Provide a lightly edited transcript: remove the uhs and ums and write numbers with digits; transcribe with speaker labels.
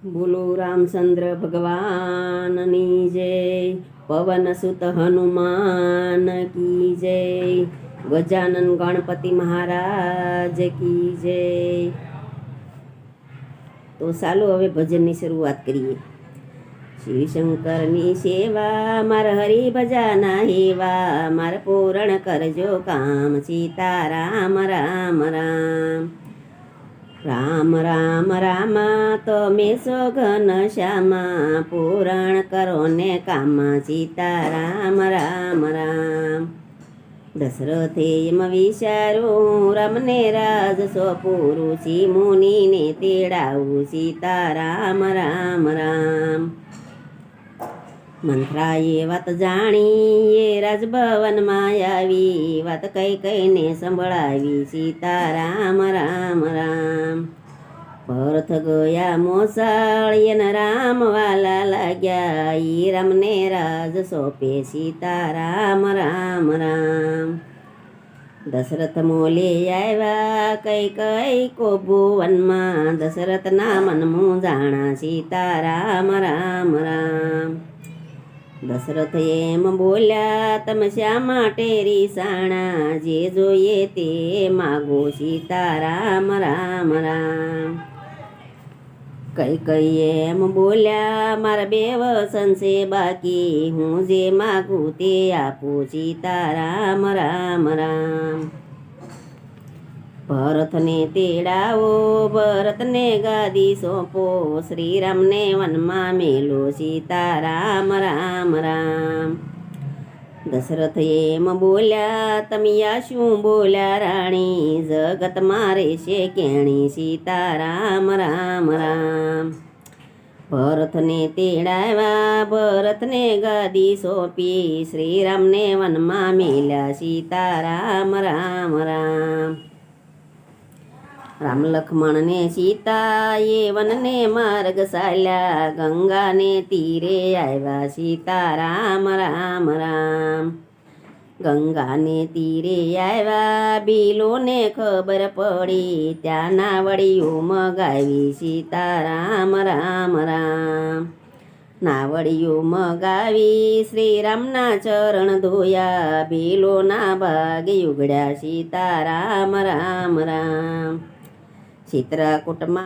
Speaker 1: બોલો રામચંદ્ર ભગવાનની જય, પવન સુત હનુમાન કી જય, ગજાનન ગણપતિ મહારાજ કી જય। તો ચાલો હવે ભજનની શરૂઆત કરીએ। શિવશંકરની સેવા માર હરિ ભજાના હેવા, માર પૂરણ કરજો કામ, સીતારામ રામ રામ રામ રામ રામા તમે સોગન શ્યામા, પૂરણ કરો ને કામ, સીતારામ રામ રામ। દશરથે એમ વિચારું, રામને રાજ સોંપું, ઋષિ મુનિને તેડાવું, સીતારામ રામ રામ। મંથરાએ વાત જાણી એ રાજભવનમાં આવી, વાત કઈ કઈને સંભળાવી, સીતારામ રામ રામ। ભરત ગયા મોસાળ એના રામ વાલા લાગ્યા, ઈ રામને રાજ સોંપે, સીતારામ રામ રામ। દશરથ મોલે આવ્યા કઈ કઈ કો ભુવનમાં, દશરથના મનમું જાણા, સીતારામ રામ રામ। દશરથ એમ બોલ્યા તમે શા માટે રીસાણા, જે જોઈએ તે માગો, સીતારામ રામ રામ। કઈ કઈ એમ બોલ્યા મારા બે વસન છે બાકી, હું જે માગું તે આપું, સીતારામ રામ રામ। ભરતને તેડાવો, ભરતને ગાદી સોંપો, શ્રીરામને વનમાં મેલો, સીતારામ રામ રામ। દશરથ એમ બોલ્યા તમે યા શું બોલ્યા રાણી, જગતમાં રહેશે કેણી, સીતારામ રામ રામ। ભરતને તેડાવ્યા, ભરતને ગાદી સોંપી, શ્રીરામને વનમાં મેલ્યા, સીતારામ રામ રામ। રામ લક્ષ્મણ ને સીતા એ વનને માર્ગ ચાલ્યા, ગંગાને તીરે આવ્યા, સીતારામ રામ રામ। ગંગાને તીરે આવ્યા, બીલોને ખબર પડી, ત્યાંના વડીઓ મગાવી, સીતારામ રામ રામ। નાવડીઓ મગાવી, શ્રીરામના ચરણ ધોયા, બીલોના ભાગે ઉગડ્યા, સીતારામ રામ રામ। ચિત્રકૂટમાં